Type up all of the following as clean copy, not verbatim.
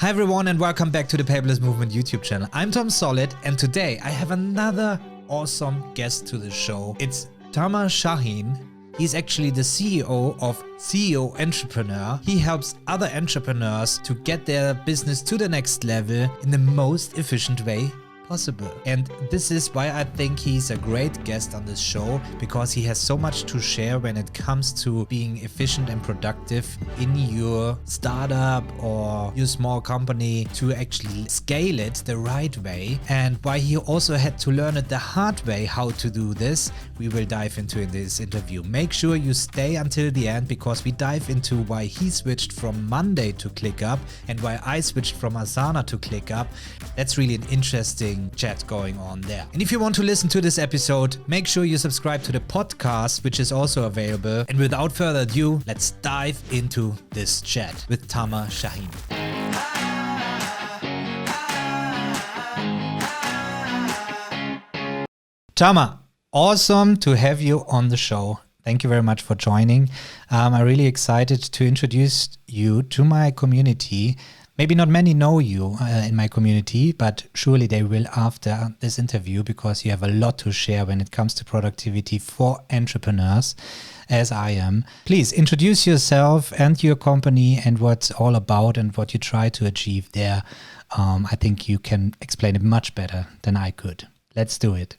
Hi everyone and welcome back to the Paperless Movement YouTube channel. I'm Tom Solid and today I have another awesome guest to the show. It's Tamer Shahin. He's actually the CEO of CEO Entrepreneur. He helps other entrepreneurs to get their business to the next level in the most efficient way possible. And this is why I think he's a great guest on this show, because he has so much to share when it comes to being efficient and productive in your startup or your small company to actually scale it the right way, and why he also had to learn it the hard way how to do this. We will dive into in this interview. Make sure you stay until the end, because we dive into why he switched from Monday to ClickUp and why I switched from Asana to ClickUp. That's really an interesting chat going on there. And if you want to listen to this episode, make sure you subscribe to the podcast, which is also available. And without further ado, let's dive into this chat with Tamer Shahin. Tamer, awesome to have you on the show. Thank you very much for joining. I'm really excited to introduce you to my community. Maybe not many know you in my community, but surely they will after this interview, because you have a lot to share when it comes to productivity for entrepreneurs, as I am. Please introduce yourself and your company and what's all about and what you try to achieve there. I think you can explain it much better than I could. Let's do it.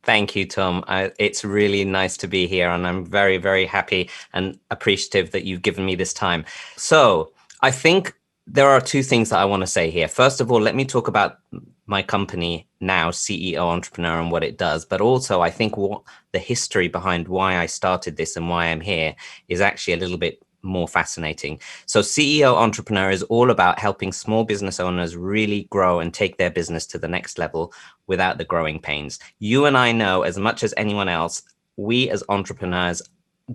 Thank you, Tom. It's really nice to be here, and I'm very, very happy and appreciative that you've given me this time. So I think there are two things that I want to say here. First of all, let me talk about my company now, CEO Entrepreneur, and what it does. But also, I think what the history behind why I started this and why I'm here is actually a little bit more fascinating. So CEO Entrepreneur is all about helping small business owners really grow and take their business to the next level without the growing pains. You and I know as much as anyone else, we as entrepreneurs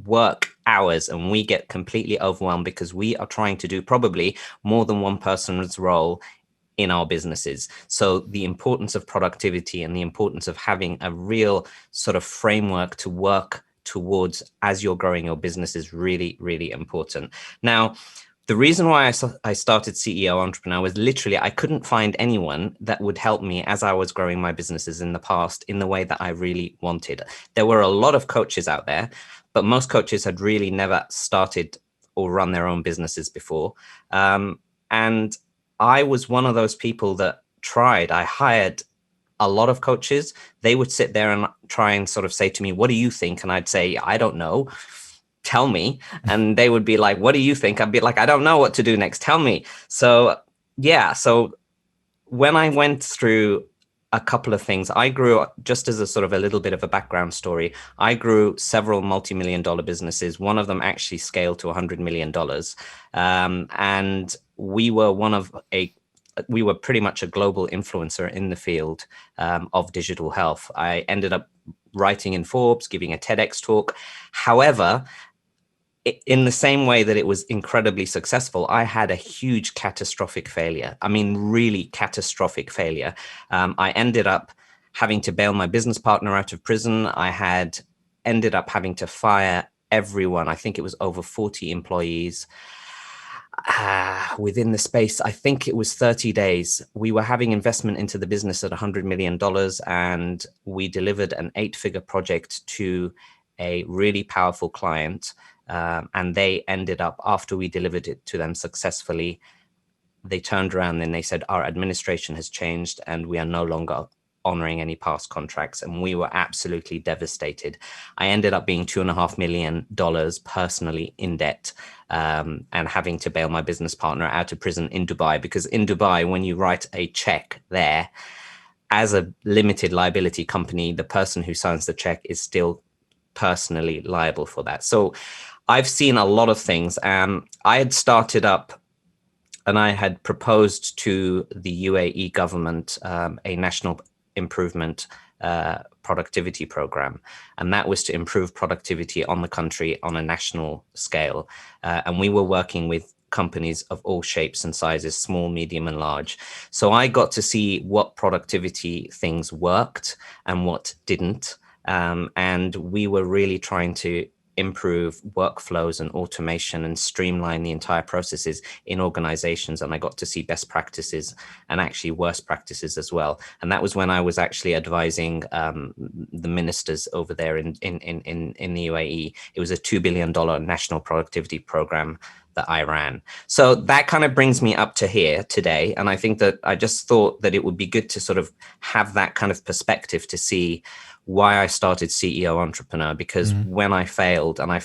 work hours and we get completely overwhelmed because we are trying to do probably more than one person's role in our businesses. So the importance of productivity and the importance of having a real sort of framework to work towards as you're growing your business is really, really important. Now, the reason why I started CEO Entrepreneur was literally I couldn't find anyone that would help me as I was growing my businesses in the past in the way that I really wanted. There were a lot of coaches out there, but most coaches had really never started or run their own businesses before. And I was one of those people that tried. I hired a lot of coaches. They would sit there and try and sort of say to me, what do you think? And I'd say, I don't know. Tell me. And they would be like, what do you think? I'd be like, I don't know what to do next. Tell me. So yeah. So when I went through a couple of things, I grew up, just as a sort of a little bit of a background story, I grew several multi-million-dollar businesses. One of them actually scaled to $100 million. And we were pretty much a global influencer in the field of digital health. I ended up writing in Forbes, giving a TEDx talk. However, in the same way that it was incredibly successful, I had a huge catastrophic failure. I mean, really catastrophic failure. I ended up having to bail my business partner out of prison. I had ended up having to fire everyone. I think it was over 40 employees. Within the space, I think it was 30 days, we were having investment into the business at $100 million, and we delivered an 8-figure project to a really powerful client. And they ended up, after we delivered it to them successfully, they turned around and they said, our administration has changed and we are no longer honoring any past contracts. And we were absolutely devastated. I ended up being $2.5 million personally in debt, and having to bail my business partner out of prison in Dubai, because in Dubai, when you write a check there as a limited liability company, the person who signs the check is still personally liable for that. So I've seen a lot of things. I had started up and I had proposed to the UAE government a national improvement productivity program. And that was to improve productivity on the country on a national scale. And we were working with companies of all shapes and sizes, small, medium, and large. So I got to see what productivity things worked and what didn't. And we were really trying to improve workflows and automation and streamline the entire processes in organizations. And I got to see best practices and actually worst practices as well. And that was when I was actually advising the ministers over there in the UAE. It was a $2 billion national productivity program that I ran. So that kind of brings me up to here today. And I think that I just thought that it would be good to sort of have that kind of perspective to see why I started CEO Entrepreneur, because when I failed and I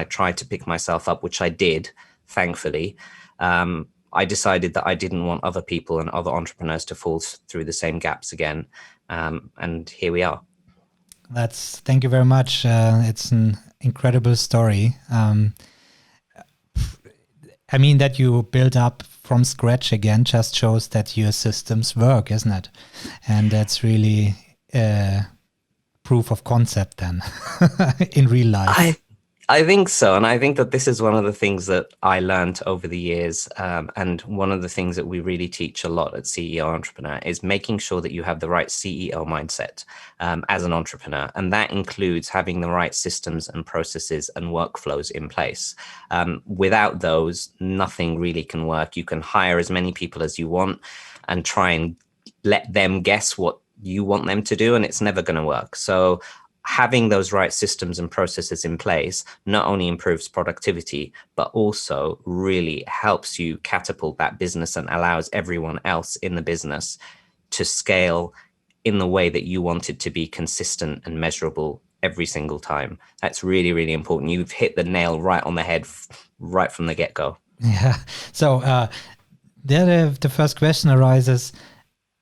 tried to pick myself up, which I did, thankfully, I decided that I didn't want other people and other entrepreneurs to fall through the same gaps again. And here we are. Thank you very much. It's an incredible story. I mean, that you build up from scratch again just shows that your systems work, isn't it? And that's really proof of concept then in real life. I think so. And I think that this is one of the things that I learned over the years. And one of the things that we really teach a lot at CEO Entrepreneur is making sure that you have the right CEO mindset as an entrepreneur. And that includes having the right systems and processes and workflows in place. Without those, nothing really can work. You can hire as many people as you want and try and let them guess what you want them to do, and it's never going to work. So having those right systems and processes in place not only improves productivity, but also really helps you catapult that business and allows everyone else in the business to scale in the way that you want it to be consistent and measurable every single time. That's really, really important. You've hit the nail right on the head right from the get-go. Yeah. So the first question arises,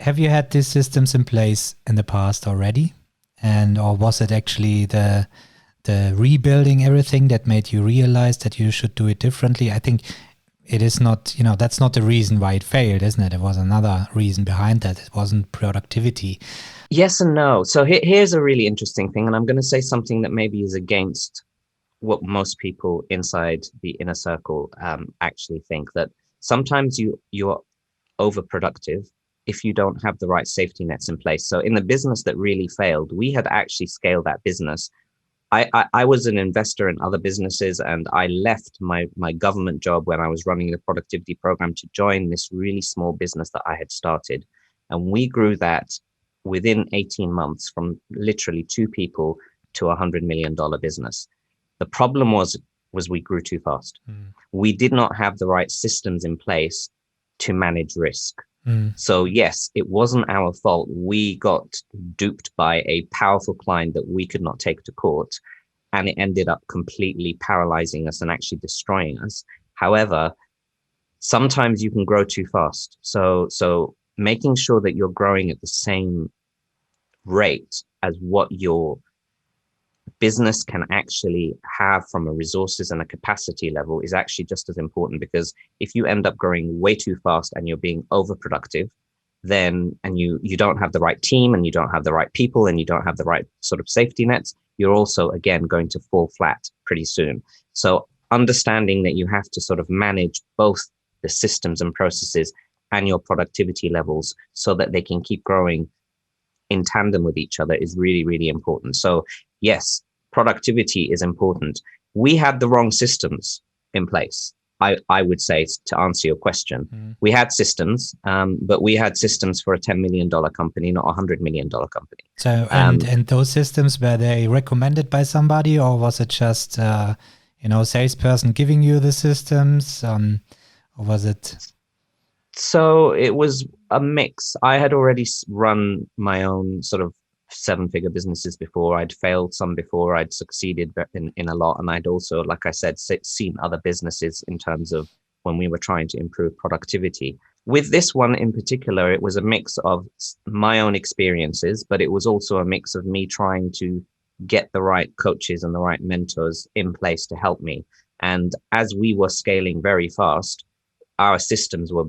have you had these systems in place in the past already? Or was it actually the rebuilding everything that made you realize that you should do it differently? I think it is not, that's not the reason why it failed, isn't it? It was another reason behind that. It wasn't productivity. Yes and no. So here's a really interesting thing. And I'm going to say something that maybe is against what most people inside the inner circle actually think, that sometimes you're overproductive if you don't have the right safety nets in place. So in the business that really failed, we had actually scaled that business. I was an investor in other businesses, and I left my government job when I was running the productivity program to join this really small business that I had started. And we grew that within 18 months from literally 2 people to $100 million business. The problem was we grew too fast. We did not have the right systems in place to manage risk. So yes, it wasn't our fault. We got duped by a powerful client that we could not take to court, and it ended up completely paralyzing us and actually destroying us. However, sometimes you can grow too fast. So making sure that you're growing at the same rate as what your business can actually have from a resources and a capacity level is actually just as important, because if you end up growing way too fast and you're being overproductive, then and you don't have the right team and you don't have the right people and you don't have the right sort of safety nets, you're also again going to fall flat pretty soon. So understanding that you have to sort of manage both the systems and processes and your productivity levels so that they can keep growing in tandem with each other is really, really important. So yes, productivity is important. We had the wrong systems in place, I would say, to answer your question. We had systems, but we had systems for a $10 million company, not a $100 million company. So, and those systems, were they recommended by somebody, or was it just, salesperson giving you the systems, or was it? So it was a mix. I had already run my own sort of 7-figure businesses before. I'd failed some before. I'd succeeded in a lot. And I'd also, like I said, seen other businesses in terms of when we were trying to improve productivity. With this one in particular, it was a mix of my own experiences, but it was also a mix of me trying to get the right coaches and the right mentors in place to help me. And as we were scaling very fast, our systems were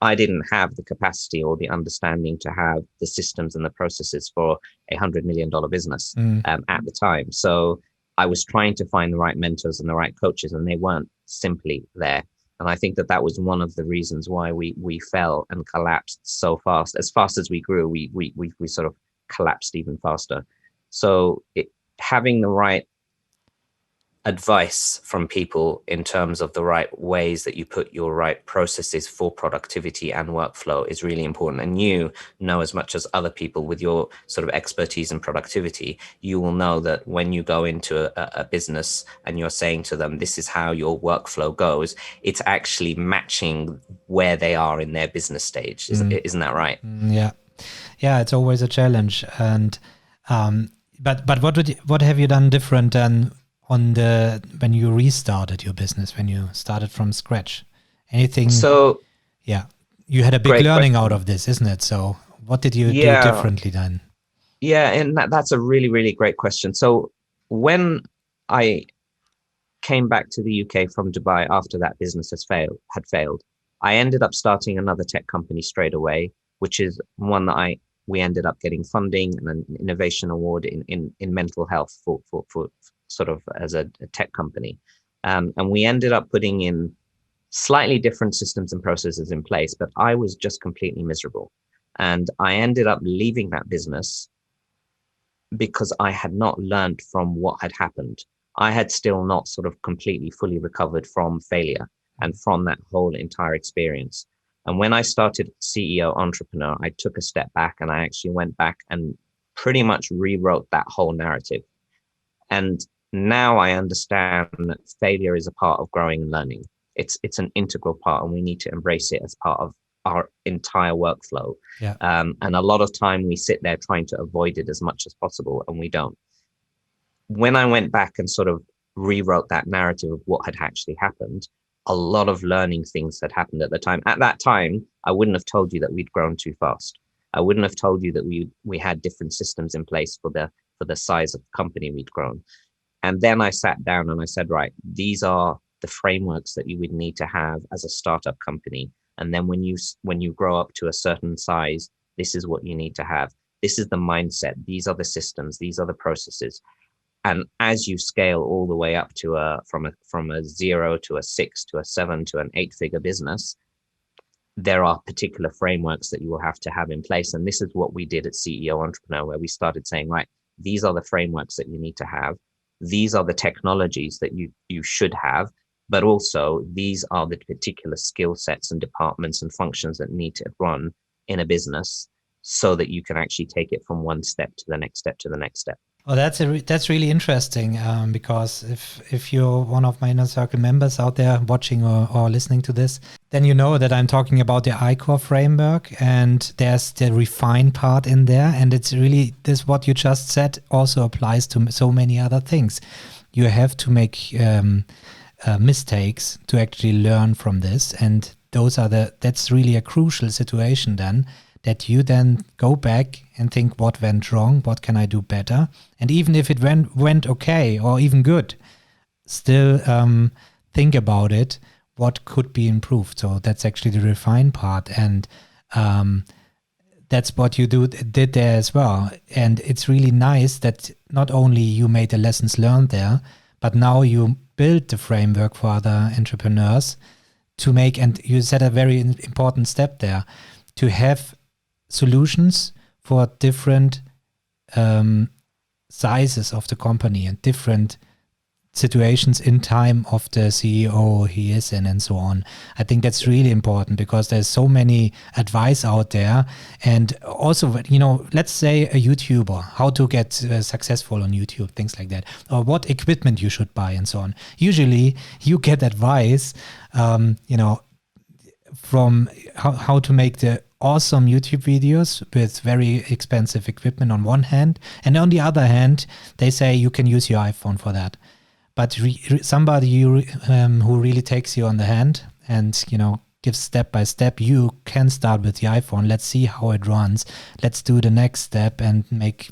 I didn't have the capacity or the understanding to have the systems and the processes for a $100 million business at the time. So I was trying to find the right mentors and the right coaches, and they weren't simply there. And I think that was one of the reasons why we fell and collapsed so fast. As fast as we grew, we sort of collapsed even faster. So having the right advice from people in terms of the right ways that you put your right processes for productivity and workflow is really important. And you know, as much as other people with your sort of expertise in productivity, you will know that when you go into a business and you're saying to them, this is how your workflow goes, it's actually matching where they are in their business stage. Isn't that right? Yeah. Yeah, it's always a challenge. And but what have you done different than when you restarted your business, when you started from scratch? Anything? So Yeah, you had a big great learning question. out of this, isn't it? So what did you do Yeah, differently then? yeah, and that's a really, really great question. So when I came back to the UK from Dubai after that business had failed, I ended up starting another tech company straight away, which is one that we ended up getting funding and an innovation award in mental health for sort of as a tech company. And we ended up putting in slightly different systems and processes in place, but I was just completely miserable. And I ended up leaving that business because I had not learned from what had happened. I had still not sort of completely fully recovered from failure and from that whole entire experience. And when I started CEO entrepreneur, I took a step back and I actually went back and pretty much rewrote that whole narrative. And now I understand that failure is a part of growing and learning. It's an integral part, and we need to embrace it as part of our entire workflow. Yeah. And a lot of time we sit there trying to avoid it as much as possible, and we don't. When I went back and sort of rewrote that narrative of what had actually happened, a lot of learning things had happened at the time. At that time, I wouldn't have told you that we'd grown too fast. I wouldn't have told you that we had different systems in place for the size of the company we'd grown. And then I sat down and I said, right, these are the frameworks that you would need to have as a startup company. And then when you grow up to a certain size, this is what you need to have. This is the mindset. These are the systems. These are the processes. And as you scale all the way up to from a 0 to a 6 to a 7 to an 8-figure business, there are particular frameworks that you will have to have in place. And this is what we did at CEO Entrepreneur, where we started saying, right, these are the frameworks that you need to have. These are the technologies that you should have, but also these are the particular skill sets and departments and functions that need to run in a business so that you can actually take it from one step to the next step to the next step. Well, that's really interesting because if you're one of my inner circle members out there watching or listening to this, then you know that I'm talking about the ICOR framework, and there's the refine part in there, and it's really this what you just said also applies to so many other things. You have to make mistakes to actually learn from this, and that's really a crucial situation then, that you then go back and think what went wrong, what can I do better? And even if it went okay or even good, still think about it, what could be improved. So that's actually the refine part. And that's what you did there as well. And it's really nice that not only you made the lessons learned there, but now you build the framework for other entrepreneurs to make, and you set a very important step there, to have solutions for different sizes of the company and different situations in time of the CEO he is in and so on. I think that's really important because there's so many advice out there. And also, let's say a YouTuber, how to get successful on YouTube, things like that, or what equipment you should buy and so on. Usually you get advice, from how to make the awesome YouTube videos with very expensive equipment on one hand, and on the other hand, they say you can use your iPhone for that. But somebody who really takes you on the hand and gives step by step, you can start with the iPhone. Let's see how it runs. Let's do the next step and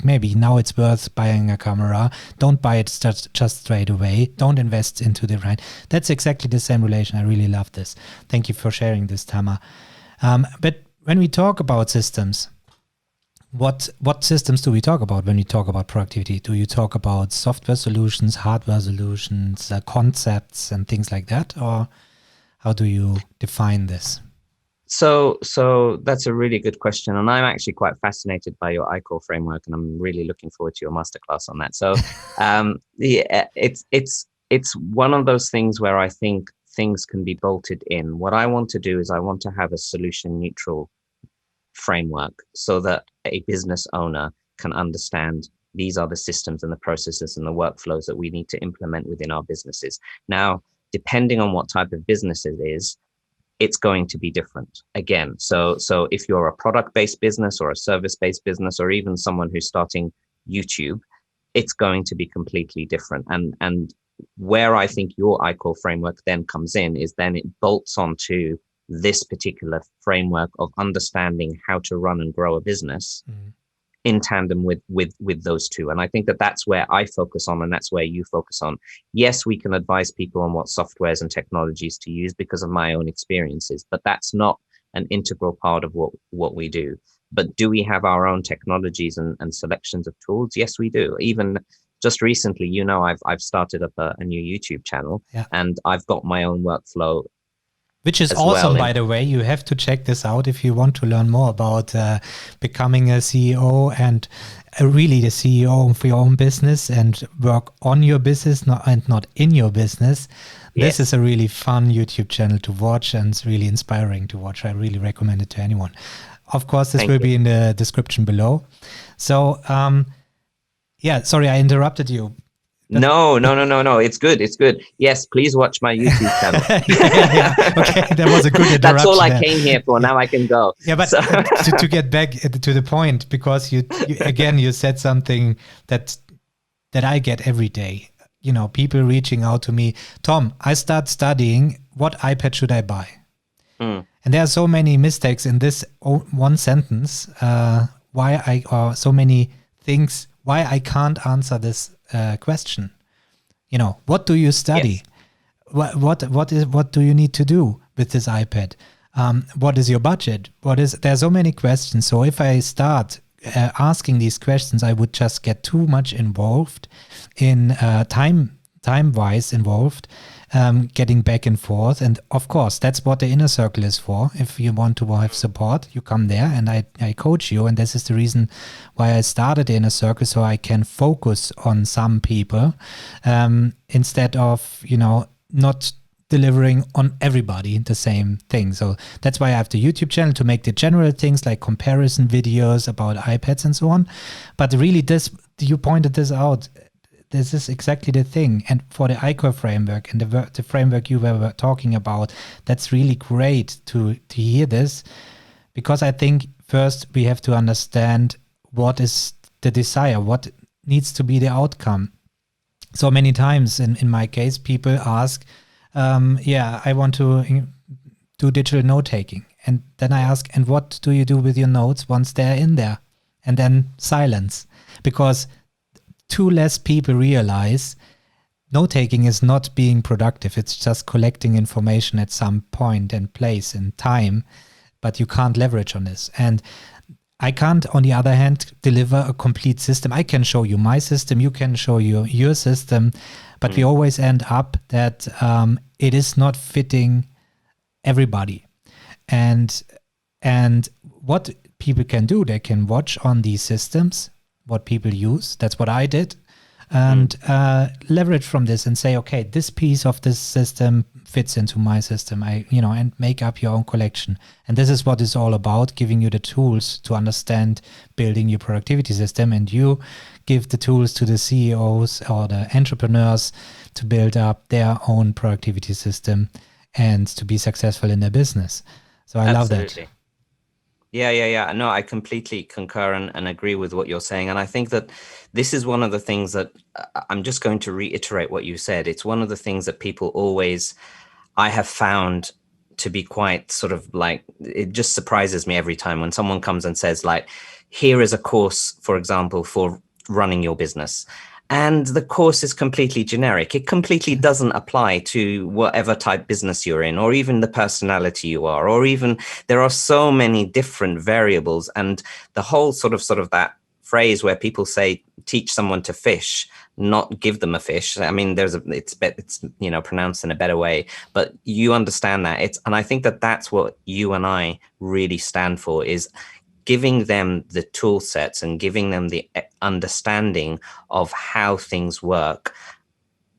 maybe now it's worth buying a camera. Don't buy it just straight away. Don't invest into the right. That's exactly the same relation. I really love this. Thank you for sharing this, Tamer. But when we talk about systems, what systems do we talk about when we talk about productivity? Do you talk about software solutions, hardware solutions, concepts and things like that? Or how do you define this? So that's a really good question. And I'm actually quite fascinated by your ICOR framework, and I'm really looking forward to your masterclass on that. So it's it's one of those things where I think things can be bolted in. What I want to do is I want to have a solution neutral framework so that a business owner can understand these are the systems and the processes and the workflows that we need to implement within our businesses. Now, depending on what type of business it is, it's going to be different again. So if you're a product-based business or a service-based business, or even someone who's starting YouTube, it's going to be completely different. And where I think your ICOR framework then comes in is then it bolts onto this particular framework of understanding how to run and grow a business in tandem with those two. And I think that that's where I focus on, and that's where you focus on. Yes, we can advise people on what softwares and technologies to use because of my own experiences, but that's not an integral part of what we do. But do we have our own technologies and selections of tools? Yes, we do. Even just recently, I've started up a new YouTube channel, and I've got my own workflow. Which is awesome, by the way. You have to check this out if you want to learn more about becoming a CEO and really the CEO of your own business and work on your business and not in your business. Yes. This is a really fun YouTube channel to watch, and it's really inspiring to watch. I really recommend it to anyone. Of course, this will be in the description below. So, sorry, I interrupted you. No. It's good. It's good. Yes, please watch my YouTube channel. Okay, that was a good interruption. That's all I came here for. Now I can go. Yeah, but to get back to the point, because you again, you said something that I get every day. People reaching out to me, Tom, I start studying. What iPad should I buy? And there are so many mistakes in this one sentence. So many things. Why I can't answer this question. What do you study? Yes. What do you need to do with this iPad? What is your budget? There's so many questions. So if I start asking these questions, I would just get too much involved in time-wise involved, getting back and forth. And of course, that's what the inner circle is for. If you want to have support, you come there and I coach you. And this is the reason why I started the inner circle, so I can focus on some people instead of, not delivering on everybody the same thing. So that's why I have the YouTube channel, to make the general things like comparison videos about iPads and so on. But really, you pointed this out. This is exactly the thing. And for the ICOR framework and the framework you were talking about, that's really great to hear this, because I think first we have to understand what is the desire, what needs to be the outcome. So many times in my case, people ask, I want to do digital note taking. And then I ask, and what do you do with your notes once they're in there? And then silence, because too less people realize note-taking is not being productive. It's just collecting information at some point and place and time, but you can't leverage on this. And I can't, on the other hand, deliver a complete system. I can show you my system, you can show you your system, but we always end up that it is not fitting everybody. And what people can do, they can watch on these systems what people use. That's what I did. And leverage from this and say, okay, this piece of this system fits into my system. And make up your own collection. And this is what it's all about, giving you the tools to understand building your productivity system. And you give the tools to the CEOs or the entrepreneurs to build up their own productivity system and to be successful in their business. So I love that. Yeah. No, I completely concur and agree with what you're saying. And I think that this is one of the things that I'm just going to reiterate what you said. It's one of the things that people always, I have found to be quite sort of like, it just surprises me every time when someone comes and says, like, here is a course, for example, for running your business. And the course is completely generic. It completely doesn't apply to whatever type business you're in, or even the personality you are, or even there are so many different variables. And the whole sort of that phrase where people say, teach someone to fish, not give them a fish. I mean, it's pronounced in a better way, but you understand that. And I think that that's what you and I really stand for, is giving them the tool sets and giving them the understanding of how things work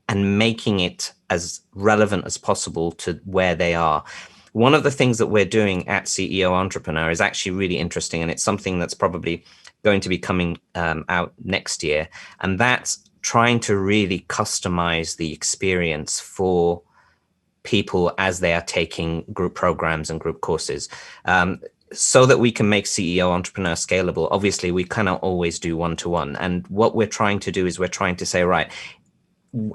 and making it as relevant as possible to where they are. One of the things that we're doing at CEO Entrepreneur is actually really interesting, and it's something that's probably going to be coming out next year, and that's trying to really customize the experience for people as they are taking group programs and group courses. So that we can make CEO Entrepreneur scalable. Obviously, we cannot always do one-to-one. And what we're trying to do is we're trying to say, right,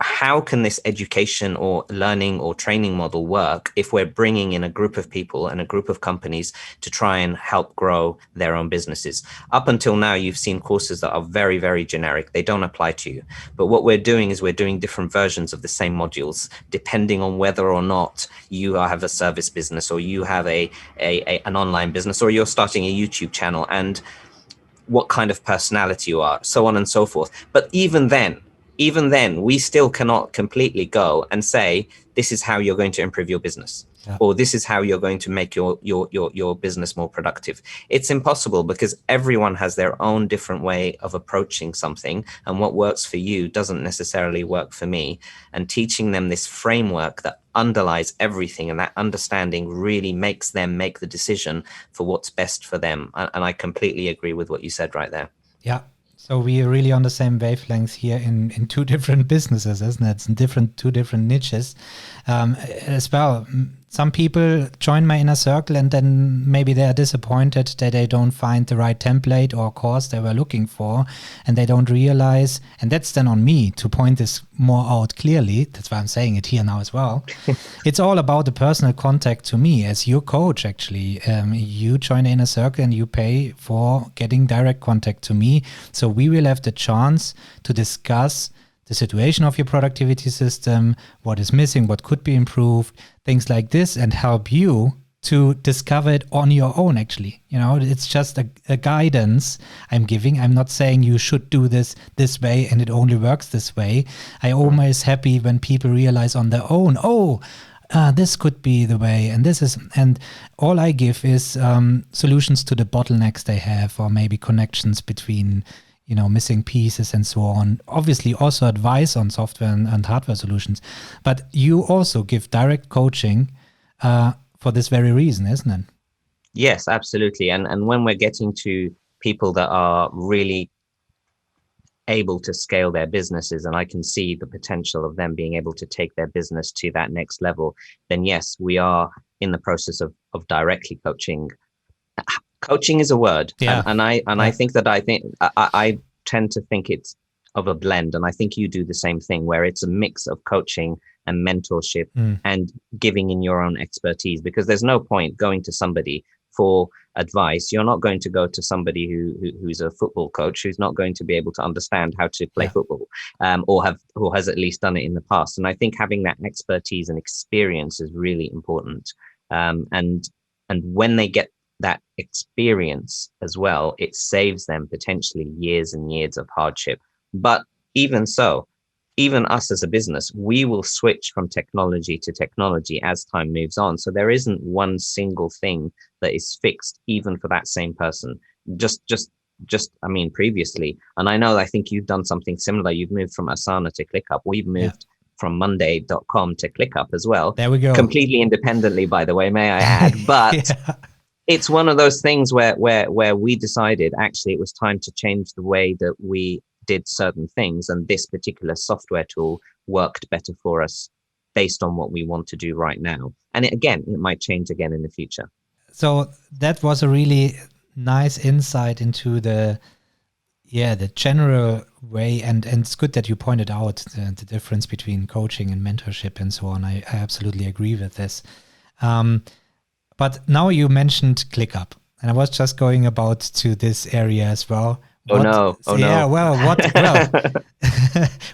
how can this education or learning or training model work if we're bringing in a group of people and a group of companies to try and help grow their own businesses? Up until now, you've seen courses that are very, very generic. They don't apply to you. But what we're doing is we're doing different versions of the same modules, depending on whether or not you have a service business, or you have an online business, or you're starting a YouTube channel, and what kind of personality you are, so on and so forth. But even then, we still cannot completely go and say, this is how you're going to improve your business, or this is how you're going to make your business more productive. It's impossible, because everyone has their own different way of approaching something, and what works for you doesn't necessarily work for me. And teaching them this framework that underlies everything, and that understanding really makes them make the decision for what's best for them. And I completely agree with what you said right there. Yeah. So we are really on the same wavelengths here in two different businesses, isn't it? It's in two different niches as well. Some people join my inner circle, and then maybe they are disappointed that they don't find the right template or course they were looking for, and they don't realize, and that's then on me to point this more out clearly. That's why I'm saying it here now as well. It's all about the personal contact to me as your coach, actually. You join the inner circle and you pay for getting direct contact to me. So we will have the chance to discuss the situation of your productivity system, what is missing, what could be improved, things like this, and help you to discover it on your own, actually. You know, it's just a guidance I'm giving. I'm not saying you should do this way and it only works this way. I'm always happy when people realize on their own, this could be the way, and all I give is solutions to the bottlenecks they have, or maybe connections between missing pieces and so on. Obviously also advice on software and hardware solutions, but you also give direct coaching for this very reason, isn't it? Yes, absolutely. And when we're getting to people that are really able to scale their businesses, and I can see the potential of them being able to take their business to that next level, then yes, we are in the process of directly coaching. Coaching is a word, I think that I tend to think it's of a blend, and I think you do the same thing, where it's a mix of coaching and mentorship and giving in your own expertise, because there's no point going to somebody for advice. You're not going to go to somebody who's a football coach, who's not going to be able to understand how to play football, or has at least done it in the past. And I think having that expertise and experience is really important. And when they get that experience as well, it saves them potentially years and years of hardship. But even so, even us as a business, we will switch from technology to technology as time moves on. So there isn't one single thing that is fixed, even for that same person. Previously, and I think you've done something similar. You've moved from Asana to ClickUp. We've moved from Monday.com to ClickUp as well. There we go. Completely independently, by the way, may I add. But it's one of those things where we decided actually it was time to change the way that we did certain things, and this particular software tool worked better for us based on what we want to do right now. And it might change again in the future. So that was a really nice insight into the general way, and it's good that you pointed out the difference between coaching and mentorship and so on. I absolutely agree with this. But now you mentioned ClickUp, and I was just going about to this area as well. No.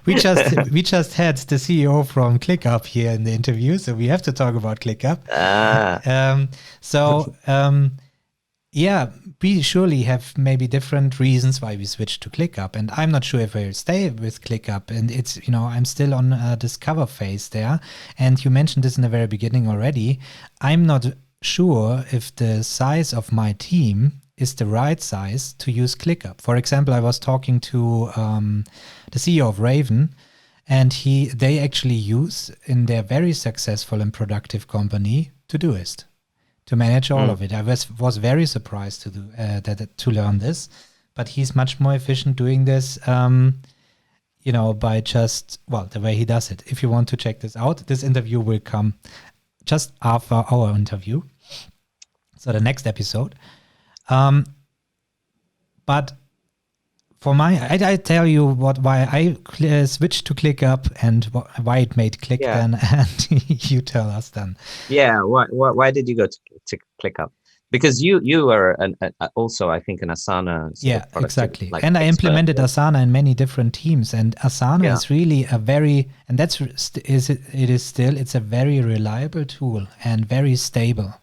we just had the CEO from ClickUp here in the interview, so we have to talk about ClickUp. We surely have maybe different reasons why we switched to ClickUp, and I'm not sure if I'll stay with ClickUp. And it's, I'm still on a discover phase there. And you mentioned this in the very beginning already. I'm not sure if the size of my team is the right size to use ClickUp. For example, I was talking to the CEO of Raven, And they actually use in their very successful and productive company Todoist to manage all of it. I was very surprised to learn this, but he's much more efficient doing this. By just, the way he does it. If you want to check this out, this interview will come just after our interview. So the next episode. But for I tell you why I switched to ClickUp and why it made click then, and you tell us then. Yeah, why did you go to ClickUp? Because you are also, I think, an Asana. Exactly. And I implemented Asana in many different teams, and Asana is really it's a very reliable tool and very stable.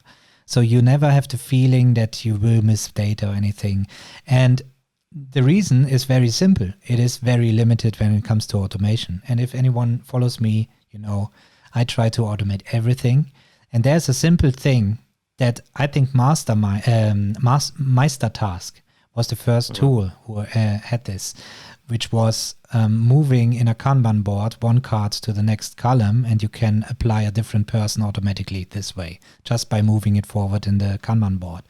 So you never have the feeling that you will miss data or anything. And the reason is very simple. It is very limited when it comes to automation. And if anyone follows me, I try to automate everything. And there's a simple thing that I think Meister Task was the first tool who had this, which was moving in a Kanban board one card to the next column, and you can apply a different person automatically this way, just by moving it forward in the Kanban board.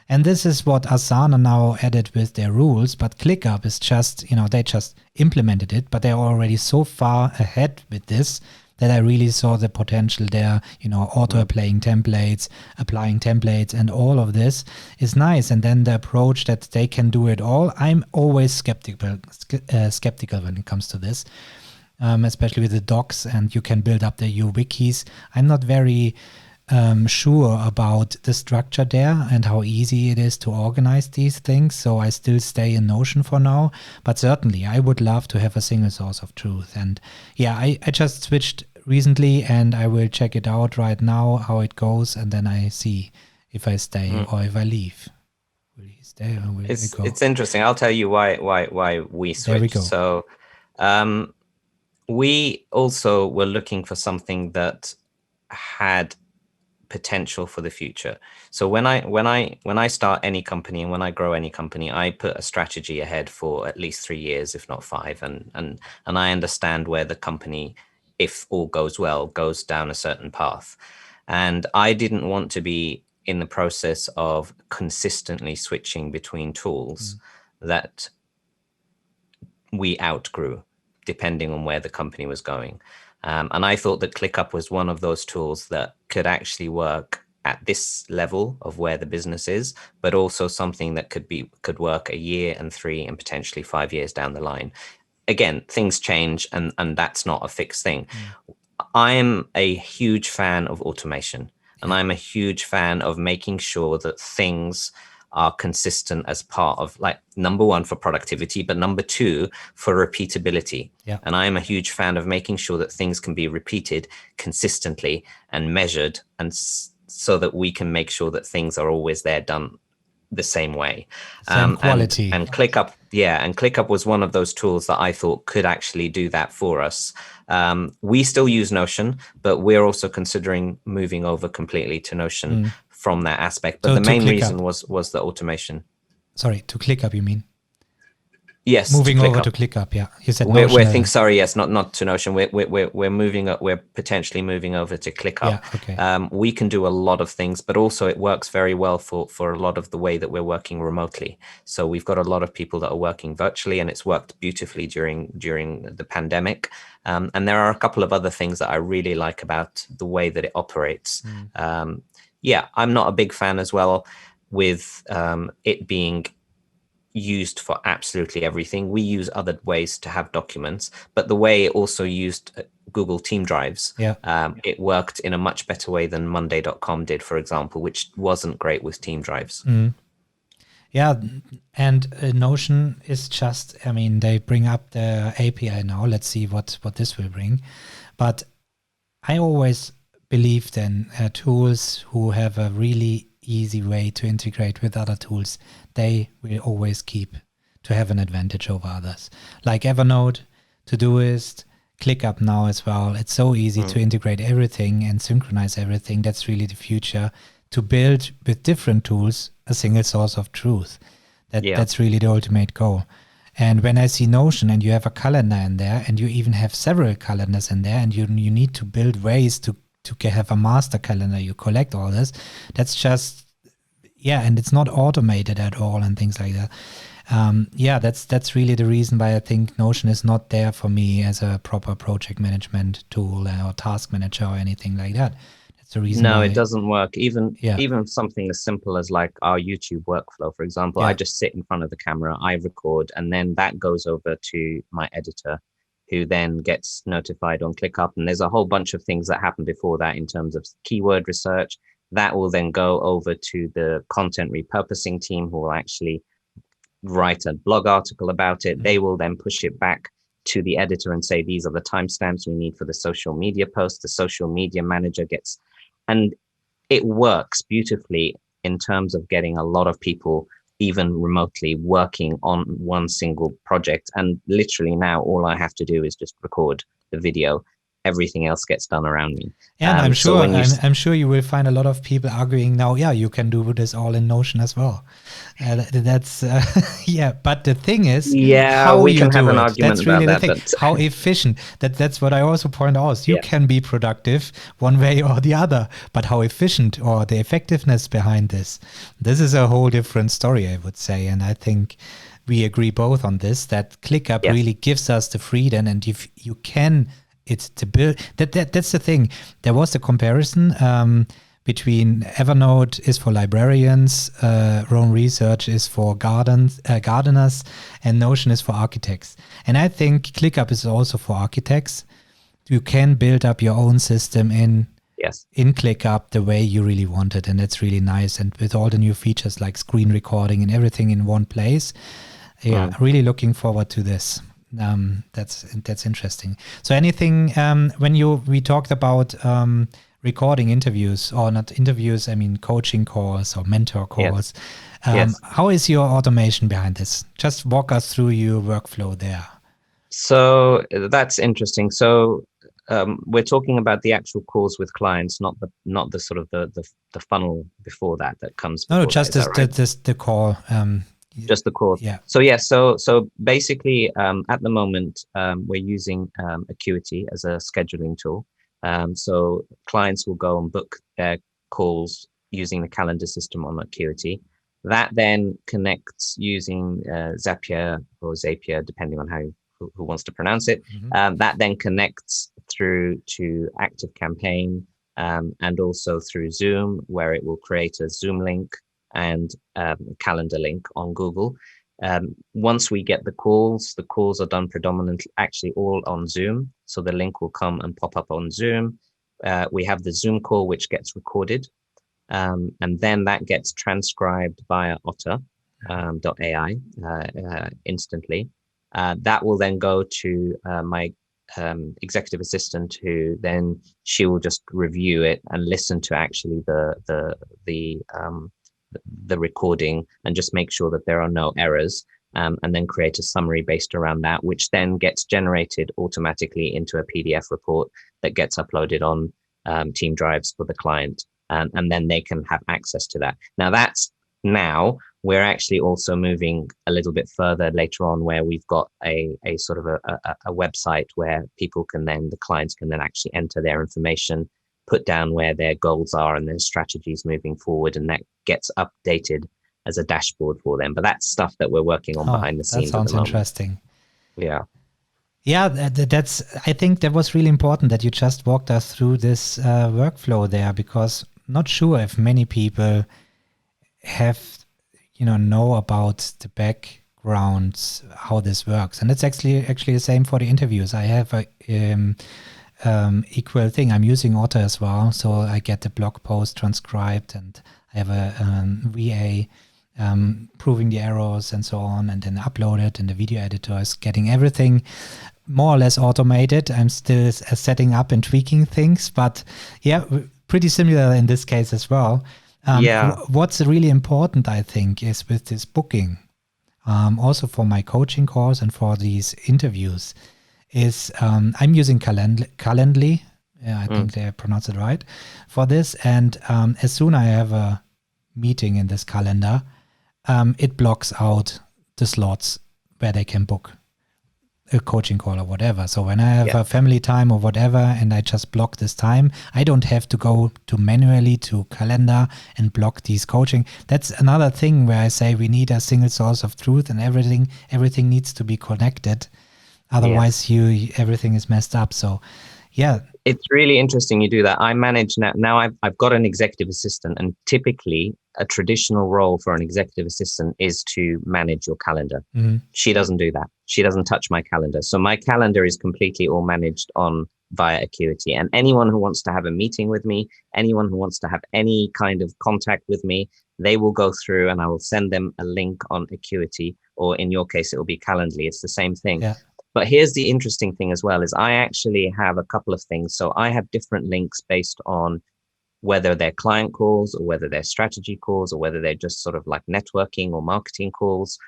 And this is what Asana now added with their rules, but ClickUp is just, they just implemented it, but they're already so far ahead with this that I really saw the potential there, auto-applying templates, and all of this is nice. And then the approach that they can do it all, I'm always skeptical when it comes to this, especially with the docs, and you can build up the wikis. I'm not very sure about the structure there and how easy it is to organize these things. So I still stay in Notion for now, but certainly I would love to have a single source of truth. And I just switched recently, and I will check it out right now, how it goes, and then I see if I stay or if I leave. Will he stay or will he go? It's interesting. I'll tell you why we switched. There we go. So we also were looking for something that had potential for the future. So when I start any company and when I grow any company, I put a strategy ahead for at least 3 years, if not 5, and I understand where the company, if all goes well, goes down a certain path. And I didn't want to be in the process of consistently switching between tools that we outgrew, depending on where the company was going. And I thought that ClickUp was one of those tools that could actually work at this level of where the business is, but also something that could work a year and 3 and potentially 5 years down the line. Again, things change, and that's not a fixed thing. I am a huge fan of automation, and I'm a huge fan of making sure that things are consistent as part of, like, number 1 for productivity, but number 2 for repeatability. And I am a huge fan of making sure that things can be repeated consistently and measured, and so that we can make sure that things are always there, done the same way. Same quality. And ClickUp was one of those tools that I thought could actually do that for us. We still use Notion, but we're also considering moving over completely to Notion from that aspect. But so the main reason was the automation. Sorry, to ClickUp, you mean? Yes, moving over to ClickUp. Yeah, you said Notion. Not to Notion. We're moving up. We're potentially moving over to ClickUp. Yeah, okay. We can do a lot of things, but also it works very well for a lot of the way that we're working remotely. So we've got a lot of people that are working virtually, and it's worked beautifully during the pandemic. And there are a couple of other things that I really like about the way that it operates. I'm not a big fan as well with it being used for absolutely everything. We use other ways to have documents, but the way it also used Google Team drives, it worked in a much better way than Monday.com did, for example, which wasn't great with Team drives. Yeah, and Notion is just, they bring up the API now. Let's see what this will bring. But I always believed in tools who have a really easy way to integrate with other tools. They will always keep to have an advantage over others. Like Evernote, Todoist, ClickUp now as well. It's so easy to integrate everything and synchronize everything. That's really the future, to build with different tools a single source of truth. That's really the ultimate goal. And when I see Notion and you have a calendar in there, and you even have several calendars in there, and you need to build ways to have a master calendar, you collect all this. That's just, and it's not automated at all and things like that. That's really the reason why I think Notion is not there for me as a proper project management tool or task manager or anything like that. That's the reason. No, it doesn't work. Even something as simple as like our YouTube workflow, for example, I just sit in front of the camera, I record, and then that goes over to my editor, who then gets notified on ClickUp. And there's a whole bunch of things that happen before that in terms of keyword research. That will then go over to the content repurposing team, who will actually write a blog article about it. They will then push it back to the editor and say, these are the timestamps we need for the social media post. The social media manager gets, and it works beautifully in terms of getting a lot of people, even remotely, working on one single project. And literally now all I have to do is just record the video. Everything else gets done around me. And I'm sure I'm sure you will find a lot of people arguing now, you can do this all in Notion as well. That's but the thing is, how we you can do have an it. argument That's really about the that. thing. How efficient. That's what I also point out. You can be productive one way or the other, but how efficient or the effectiveness behind this is a whole different story, I would say. And I think we agree both on this, that ClickUp really gives us the freedom, and if you can. It's to build that's the thing. There was a comparison between Evernote is for librarians, Roam Research is for gardeners, and Notion is for architects. And I think ClickUp is also for architects. You can build up your own system in ClickUp the way you really want it, and that's really nice. And with all the new features like screen recording and everything in one place, really looking forward to this. That's interesting. So anything when we talked about recording interviews, or not interviews, I mean coaching calls or mentor calls. How is your automation behind this? Just walk us through your workflow there. So that's interesting. So we're talking about the actual calls with clients, not the sort of the funnel before that comes. No, just the call. Just the call. So basically, at the moment, we're using Acuity as a scheduling tool. So clients will go and book their calls using the calendar system on Acuity. That then connects using Zapier or Zapier, depending on who wants to pronounce it. That then connects through to ActiveCampaign, and also through Zoom, where it will create a Zoom link and calendar link on Google. Once we get the calls are done predominantly actually all on Zoom. So the link will come and pop up on Zoom. We have the Zoom call, which gets recorded. And then that gets transcribed via Otter.ai instantly. That will then go to my executive assistant, who then she will just review it and listen to actually the recording and just make sure that there are no errors, and then create a summary based around that, which then gets generated automatically into a PDF report that gets uploaded on Team Drives for the client, and then they can have access to that. Now we're actually also moving a little bit further later on, where we've got a sort of a website where the clients can then actually enter their information, put down where their goals are and their strategies moving forward, and that gets updated as a dashboard for them. But that's stuff that we're working on behind the scenes. That sounds interesting. That's I think that was really important that you just walked us through this workflow there, because I'm not sure if many people know about the backgrounds, how this works. And it's actually the same for the interviews. I have a equal thing. I'm using Otter as well, so I get the blog post transcribed, and I have a VA proving the errors and so on, and then upload it, and the video editor is getting everything more or less automated. I'm still setting up and tweaking things, but pretty similar in this case as well. What's really important, I think, is with this booking, also for my coaching course and for these interviews, is I'm using Calendly. I think they pronounce it right for this. And as soon as I have a meeting in this calendar, it blocks out the slots where they can book a coaching call or whatever. So when I have a family time or whatever, and I just block this time, I don't have to go to manually to calendar and block these coaching. That's another thing where I say we need a single source of truth, and everything needs to be connected. Otherwise, everything is messed up. So, yeah. It's really interesting you do that. I manage now I've got an executive assistant, and typically a traditional role for an executive assistant is to manage your calendar. Mm-hmm. She doesn't do that. She doesn't touch my calendar. So my calendar is completely all managed on via Acuity. And anyone who wants to have a meeting with me, anyone who wants to have any kind of contact with me, they will go through and I will send them a link on Acuity, or in your case, it will be Calendly. It's the same thing. Yeah. But here's the interesting thing as well, is I actually have a couple of things. So I have different links based on whether they're client calls or whether they're strategy calls or whether they're just sort of like networking or marketing calls,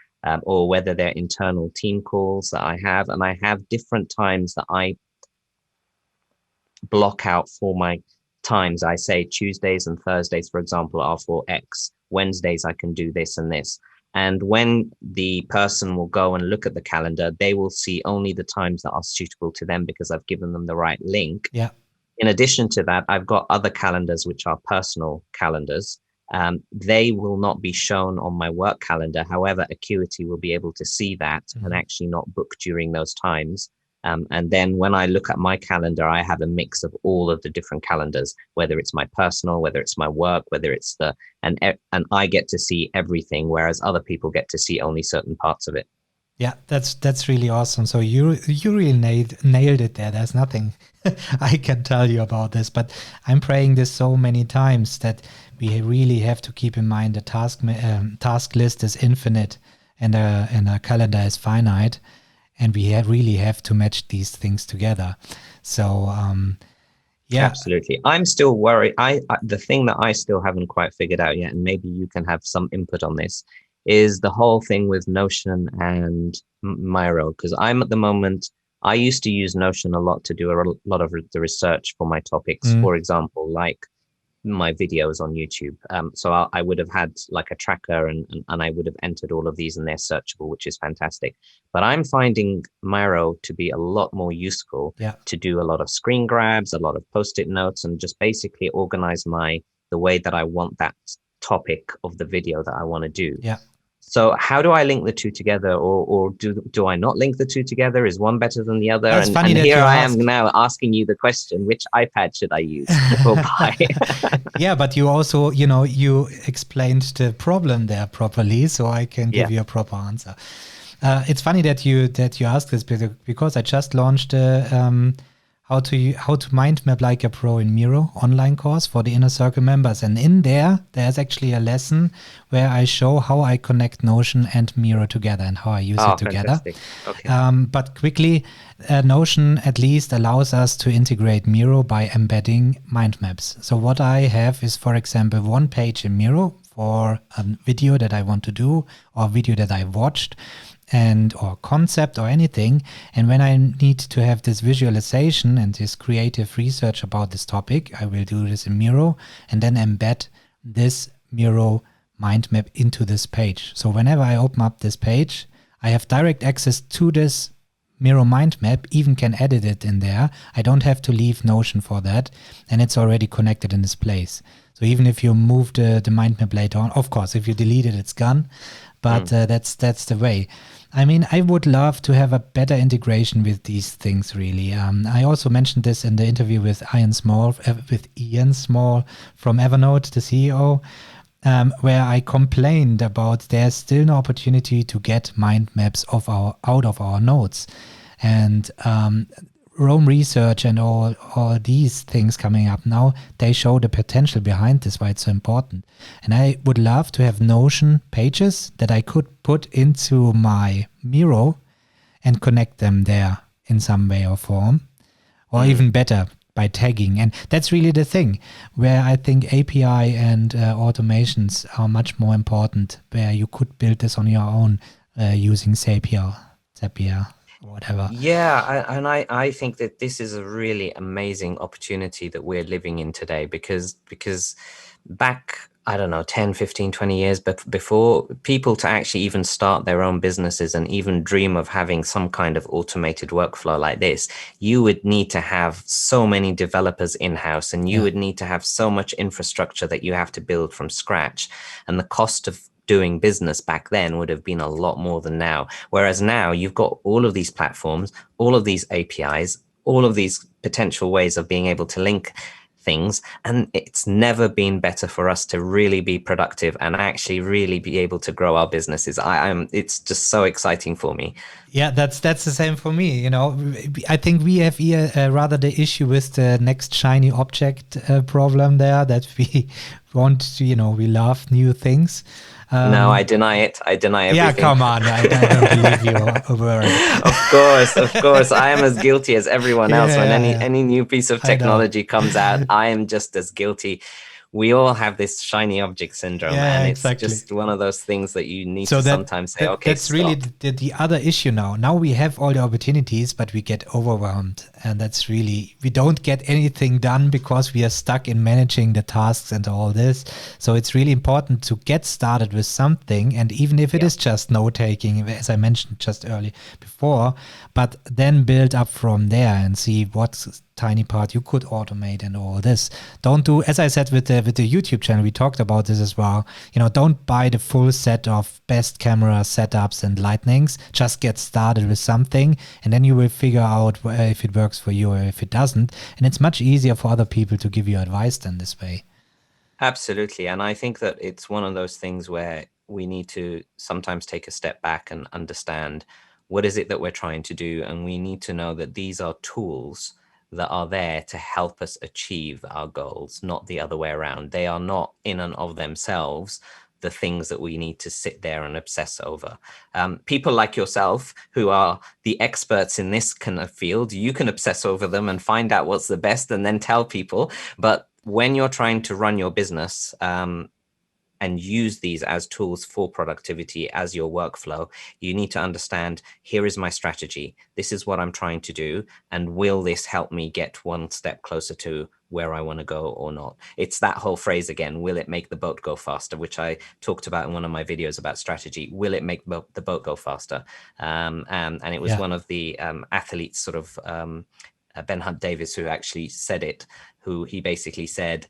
or whether they're internal team calls that I have. And I have different times that I block out for my times. I say Tuesdays and Thursdays, for example, are for X. Wednesdays, I can do this and this. And when the person will go and look at the calendar, they will see only the times that are suitable to them because I've given them the right link. Yeah. In addition to that, I've got other calendars, which are personal calendars. They will not be shown on my work calendar. However, Acuity will be able to see that and actually not book during those times. And then when I look at my calendar, I have a mix of all of the different calendars, whether it's my personal, whether it's my work, whether it's and I get to see everything, whereas other people get to see only certain parts of it. Yeah, that's really awesome. So you really nailed it there. There's nothing I can tell you about this, but I'm praying this so many times that we really have to keep in mind the task list is infinite and a calendar is finite. And we really have to match these things together. So, yeah. Absolutely. I'm still worried. The thing that I still haven't quite figured out yet, and maybe you can have some input on this, is the whole thing with Notion and Miro. Because I'm at the moment, I used to use Notion a lot to do a lot of the research for my topics. For example, like my videos on YouTube. So I would have had like a tracker and I would have entered all of these and they're searchable, which is fantastic. But I'm finding Miro to be a lot more useful to do a lot of screen grabs, a lot of post-it notes, and just basically organize the way that I want that topic of the video that I want to do. Yeah. So how do I link the two together, or do I not link the two together? Is one better than the other? That's and funny that here you I ask. am now asking you the question, which iPad should I use or buy? Yeah, but you also, you explained the problem there properly, so I can give you a proper answer. It's funny that you asked this because I just launched how to mind map like a pro in Miro online course for the Inner Circle members, and in there's actually a lesson where I show how I connect Notion and Miro together and how I use it together. Fantastic. Okay. But quickly, Notion at least allows us to integrate Miro by embedding mind maps. So what I have is, for example, one page in Miro for a video that I want to do or a video that I watched, or concept or anything. And when I need to have this visualization and this creative research about this topic, I will do this in Miro and then embed this Miro mind map into this page. So whenever I open up this page, I have direct access to this Miro mind map, even can edit it in there. I don't have to leave Notion for that, and it's already connected in this place. So even if you move the mind map later on, of course, if you delete it, it's gone. But that's the way. I mean, I would love to have a better integration with these things, really. I also mentioned this in the interview with Ian Small from Evernote, the CEO, where I complained about there's still no opportunity to get mind maps out of our notes. And Rome Research and all these things coming up now, they show the potential behind this, why it's so important. And I would love to have Notion pages that I could put into my Miro and connect them there in some way or form, or even better, by tagging. And that's really the thing where I think API and automations are much more important, where you could build this on your own using Zapier, whatever. Yeah, and I think that this is a really amazing opportunity that we're living in today, because back I don't know, 10, 15, 20 years before people to actually even start their own businesses and even dream of having some kind of automated workflow like this, you would need to have so many developers in-house, and you would need to have so much infrastructure that you have to build from scratch. And the cost of doing business back then would have been a lot more than now. Whereas now you've got all of these platforms, all of these APIs, all of these potential ways of being able to link things, and it's never been better for us to really be productive and actually really be able to grow our businesses. It's just so exciting for me. Yeah, that's the same for me. You know, I think we have here rather the issue with the next shiny object problem there, that we want to, you know, we love new things. No, I deny it. I deny everything. Yeah, come on. I don't believe you a word. Of course. I am as guilty as everyone else. When any new piece of technology comes out, I am just as guilty. We all have this shiny object syndrome, and it's just one of those things that you need to sometimes say, okay, that's really the other issue now. Now we have all the opportunities, but we get overwhelmed. And that's really, we don't get anything done because we are stuck in managing the tasks and all this. So it's really important to get started with something. And even if it is just note taking, as I mentioned just early before, but then build up from there and see what's tiny part you could automate and all this. Don't do, as I said with the YouTube channel, we talked about this as well. You know, don't buy the full set of best camera setups and lightnings. Just get started with something, and then you will figure out if it works for you or if it doesn't. And it's much easier for other people to give you advice than this way. Absolutely. And I think that it's one of those things where we need to sometimes take a step back and understand what is it that we're trying to do. And we need to know that these are tools that are there to help us achieve our goals, not the other way around. They are not in and of themselves the things that we need to sit there and obsess over. People like yourself, who are the experts in this kind of field, you can obsess over them and find out what's the best and then tell people. But when you're trying to run your business, and use these as tools for productivity as your workflow, you need to understand, here is my strategy. This is what I'm trying to do. And will this help me get one step closer to where I want to go or not? It's that whole phrase again, will it make the boat go faster, which I talked about in one of my videos about strategy. Will it make the boat go faster? And it was one of the athletes, sort of Ben Hunt Davis, who actually said it, who he basically said,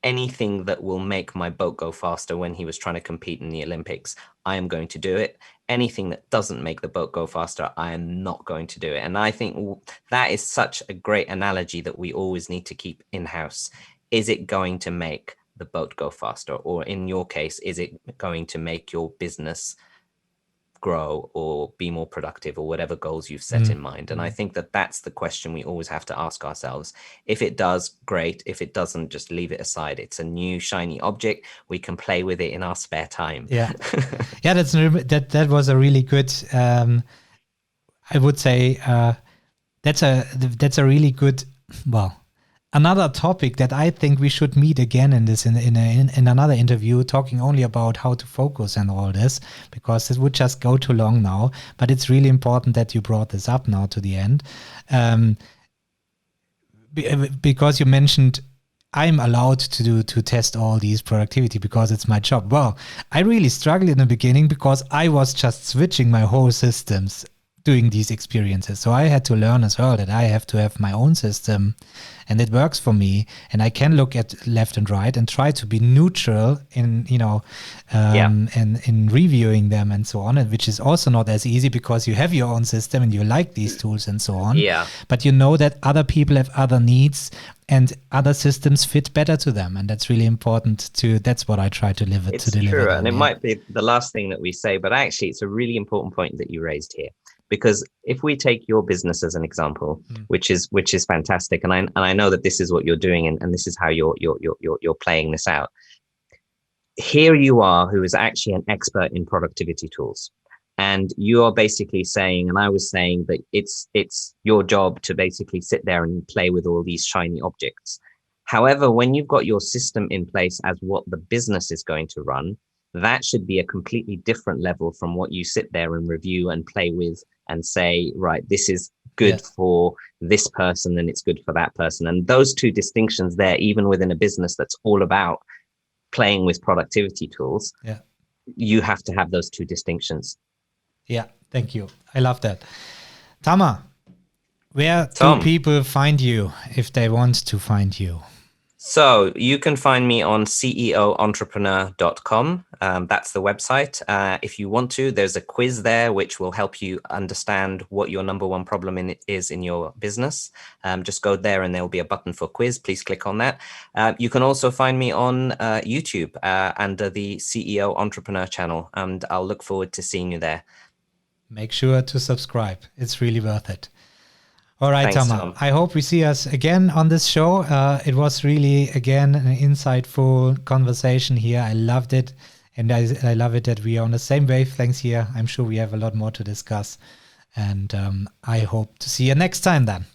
anything that will make my boat go faster, when he was trying to compete in the Olympics, I am going to do it. Anything that doesn't make the boat go faster, I am not going to do it. And I think that is such a great analogy that we always need to keep in-house. Is it going to make the boat go faster? Or in your case, is it going to make your business grow or be more productive, or whatever goals you've set in mind? And I think that that's the question we always have to ask ourselves. If it does, great. If it doesn't, just leave it aside. It's a new shiny object. We can play with it in our spare time. Yeah. Yeah, that was a really good, I would say, that's a really good, well, another topic that I think we should meet again in another interview, talking only about how to focus and all this, because it would just go too long now. But it's really important that you brought this up now to the end, because you mentioned I'm allowed to test all these productivity because it's my job. Well, I really struggled in the beginning because I was just switching my whole systems doing these experiences. So I had to learn as well that I have to have my own system, and it works for me, and I can look at left and right and try to be neutral in, and in reviewing them and so on, and which is also not as easy because you have your own system and you like these tools and so on. Yeah. But you know that other people have other needs and other systems fit better to them, and that's really important that's what I try to deliver. It's true, and it might be the last thing that we say, but actually it's a really important point that you raised here. Because if we take your business as an example, which is fantastic, and I know that this is what you're doing, and this is how you're playing this out. Here you are, who is actually an expert in productivity tools, and you are basically saying, and I was saying, that it's your job to basically sit there and play with all these shiny objects. However, when you've got your system in place as what the business is going to run, that should be a completely different level from what you sit there and review and play with and say, right, this is good for this person and it's good for that person. And those two distinctions there, even within a business that's all about playing with productivity tools, Yeah. you have to have those two distinctions. Yeah. Thank you. I love that. Tamer, where do Tom. people find you if they want to find you? So you can find me on ceoentrepreneur.com. That's the website. If you want to, there's a quiz there which will help you understand what your number one problem is in your business. Just go there and there will be a button for quiz. Please click on that. You can also find me on YouTube under the CEO Entrepreneur channel, and I'll look forward to seeing you there. Make sure to subscribe. It's really worth it. All right, Thanks, Tamer. Tom. I hope we see us again on this show. It was really, again, an insightful conversation here. I loved it. And I love it that we are on the same wavelengths here. I'm sure we have a lot more to discuss. And I hope to see you next time then.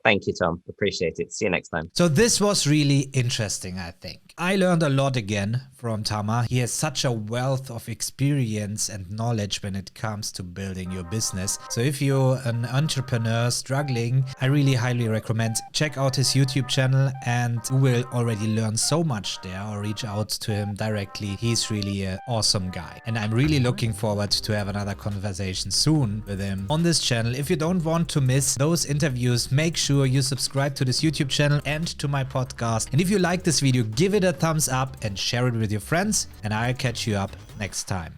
Thank you, Tom. Appreciate it. See you next time. So this was really interesting, I think. I learned a lot again from Tamer. He has such a wealth of experience and knowledge when it comes to building your business. So if you're an entrepreneur struggling, I really highly recommend check out his YouTube channel, and you will already learn so much there, or reach out to him directly. He's really an awesome guy. And I'm really looking forward to have another conversation soon with him on this channel. If you don't want to miss those interviews, make sure you subscribe to this YouTube channel and to my podcast. And if you like this video, give it a thumbs up and share it with your friends, and I'll catch you up next time.